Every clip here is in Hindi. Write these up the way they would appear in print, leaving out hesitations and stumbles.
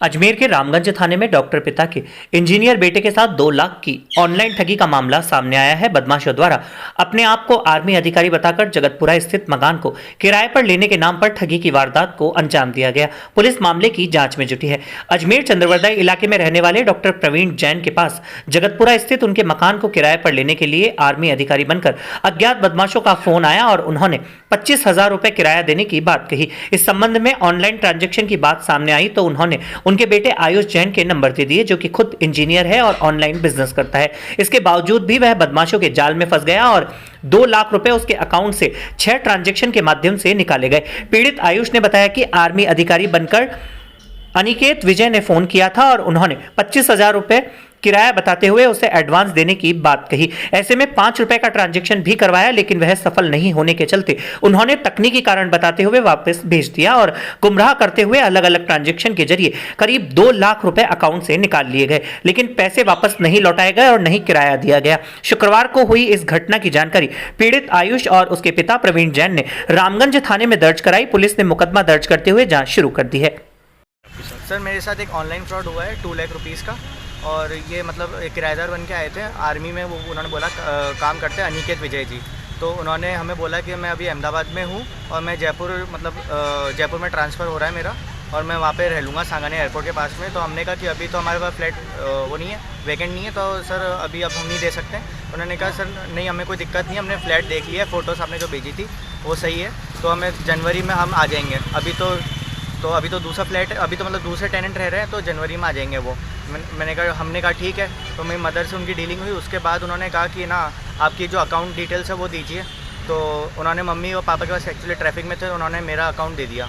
अजमेर के रामगंज थाने में डॉक्टर पिता के इंजीनियर बेटे के साथ 2 लाख की ऑनलाइन ठगी का मामला सामने आया है। बदमाशों द्वारा अपने आप को आर्मी अधिकारी बताकर जगतपुरा स्थित मकान को किराए पर लेने के नाम पर ठगी की वारदात को अंजाम दिया गया। पुलिस मामले की जांच में जुटी है। अजमेर चंद्रवरदाई इलाके में रहने वाले डॉक्टर प्रवीण जैन के पास जगतपुरा स्थित उनके मकान को किराए पर लेने के लिए आर्मी अधिकारी बनकर अज्ञात बदमाशों का फोन आया और उन्होंने 25,000 रुपए किराया देने की बात कही। इस संबंध में ऑनलाइन ट्रांजैक्शन की बात सामने आई तो उन्होंने उनके बेटे आयुष जैन के नंबर दे दिए, जो कि खुद इंजीनियर है और ऑनलाइन बिजनेस करता है। इसके बावजूद भी वह बदमाशों के जाल में फंस गया और 2 लाख रुपए उसके अकाउंट से 6 ट्रांजैक्शन के माध्यम से निकाले गए। पीड़ित आयुष ने बताया कि आर्मी अधिकारी बनकर अनिकेत विजय ने फोन किया था और उन्होंने 25,000 रुपए किराया बताते हुए उसे एडवांस देने की बात कही। ऐसे में 5 रुपए का ट्रांजैक्शन भी करवाया, लेकिन वह सफल नहीं होने के चलते उन्होंने तकनीकी कारण बताते हुए वापस भेज दिया और गुमराह करते हुए अलग अलग ट्रांजैक्शन के जरिए करीब 2 लाख रुपए अकाउंट से निकाल लिए गए, लेकिन पैसे वापस नहीं लौटाए गए और नहीं किराया दिया गया। शुक्रवार को हुई इस घटना की जानकारी पीड़ित आयुष और उसके पिता प्रवीण जैन ने रामगंज थाने में दर्ज कराई। पुलिस ने मुकदमा दर्ज करते हुए जांच शुरू कर दी है। सर, मेरे साथ एक ऑनलाइन फ्रॉड हुआ है 2 लाख रुपीज़ का, और ये मतलब एक किराएदार बन के आए थे आर्मी में। वो उन्होंने बोला काम करते हैं अनिकेत विजय जी। तो उन्होंने हमें बोला कि मैं अभी अहमदाबाद में हूँ और मैं जयपुर में ट्रांसफ़र हो रहा है मेरा, और मैं वहाँ पे रह लूँगा सांगाने एयरपोर्ट के पास में। तो हमने कहा कि अभी तो हमारे पास फ्लैट वो नहीं है, वैकेंट नहीं है, तो सर अभी अब हम नहीं दे सकते। उन्होंने कहा सर नहीं, हमें कोई दिक्कत नहीं है, हमने फ्लैट देख लिया है, फ़ोटोज़ आपने जो भेजी थी वो सही है, तो हमें जनवरी में हम आ जाएंगे। अभी तो दूसरा फ्लैट है, अभी तो मतलब दूसरे टेनेंट रह रहे हैं, तो जनवरी में आ जाएंगे वो। हमने कहा ठीक है। तो मेरी मदर से उनकी डीलिंग हुई। उसके बाद उन्होंने कहा कि ना आपकी जो अकाउंट डिटेल्स है वो दीजिए। तो उन्होंने मम्मी और पापा के पास एक्चुअली ट्रैफिक में थे, उन्होंने मेरा अकाउंट दे दिया।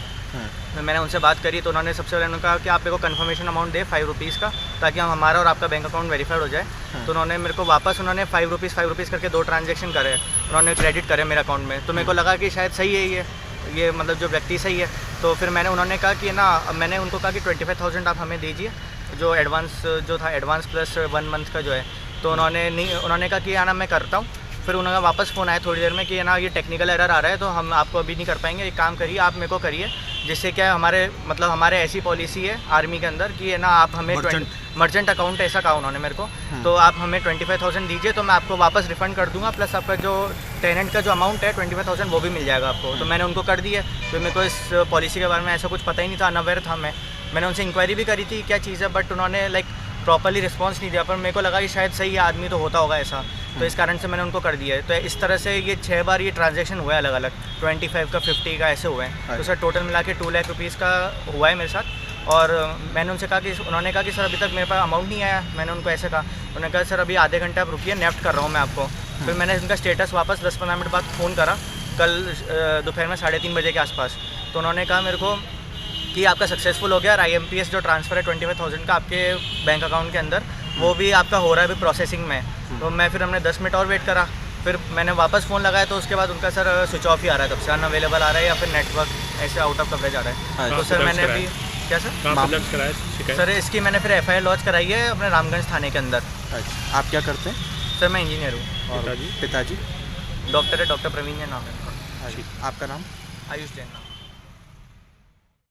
तो मैंने उनसे बात करी तो उन्होंने सबसे पहले कहा कि आप मेरे को कन्फर्मेशन अमाउंट दे 5 रुपीज़ का, ताकि हम हमारा और आपका बैंक अकाउंट वेरीफाइड हो जाए। तो उन्होंने मेरे को वापस 5 रुपीज़ करके 2 ट्रांजेक्शन करे, उन्होंने क्रेडिट करे मेरे अकाउंट में। तो मेरे को लगा कि शायद सही है ये मतलब जो व्यक्ति सही है। तो फिर उन्होंने कहा कि ना, मैंने उनको कहा कि 25,000 आप हमें दीजिए, जो एडवांस जो था, एडवांस प्लस 1 मंथ का जो है। तो उन्होंने कहा कि ना मैं करता हूँ। फिर उन्होंने वापस फ़ोन आया थोड़ी देर में कि ना ये टेक्निकल एरर आ रहा है, तो हम आपको अभी नहीं कर पाएंगे, एक काम करिए आप मेरे को करिए, जिससे क्या हमारे ऐसी पॉलिसी है आर्मी के अंदर कि ना आप हमें मर्चेंट अकाउंट ऐसा कहा उन्होंने मेरे को। तो आप हमें 25,000 दीजिए, तो मैं आपको वापस रिफ़ंड कर दूंगा, प्लस आपका जो टेनेंट का जो अमाउंट है 25,000 वो भी मिल जाएगा आपको। तो मैंने उनको कर दिया। तो मेरे को इस पॉलिसी के बारे में ऐसा कुछ पता ही नहीं था, अनअवेयर था मैंने उनसे इंक्वायरी भी करी थी क्या चीज़ है, बट उन्होंने प्रॉपर्ली रिस्पॉन्स नहीं दिया। पर मेरे को लगा कि शायद सही आदमी तो होता होगा ऐसा, तो इस कारण से मैंने उनको कर दिया है। तो इस तरह से ये 6 बार ये ट्रांजैक्शन हुआ है, अलग अलग 25 का 50 का ऐसे हुए हैं। तो सर टोटल मिला के 2 लाख रुपीज़ का हुआ है मेरे साथ। और मैंने उनसे कहा कि उन्होंने कहा कि सर अभी तक मेरे पास अमाउंट नहीं आया। मैंने उनको ऐसे कहा, उन्होंने कहा सर अभी आधे घंटे आप रुकिए, नेफ्ट कर रहा हूँ मैं आपको। फिर मैंने उनका स्टेटस वापस 10-15 मिनट बाद फ़ोन करा, कल दोपहर में 3:30 बजे के आसपास। तो उन्होंने कहा मेरे को कि आपका सक्सेसफुल हो गया और IMPS जो ट्रांसफ़र है 25,000 का आपके बैंक अकाउंट के अंदर, वो भी आपका हो रहा है, अभी प्रोसेसिंग में। तो हमने 10 मिनट और वेट करा। फिर मैंने वापस फ़ोन लगाया, तो उसके बाद उनका सर स्विच ऑफ ही आ रहा है, तब से अनअवेलेबल आ रहा है या फिर नेटवर्क ऐसे आउट ऑफ कवरेज आ रहा है। तो सर मैंने अभी क्या सर इसकी मैंने फिर FIR लॉन्च कराई है अपने रामगंज थाने के अंदर। आप क्या करते हैं? सर मैं इंजीनियर हूँ। पिताजी? डॉक्टर प्रवीण जैन नाम है। आपका नाम? आयुष जैन।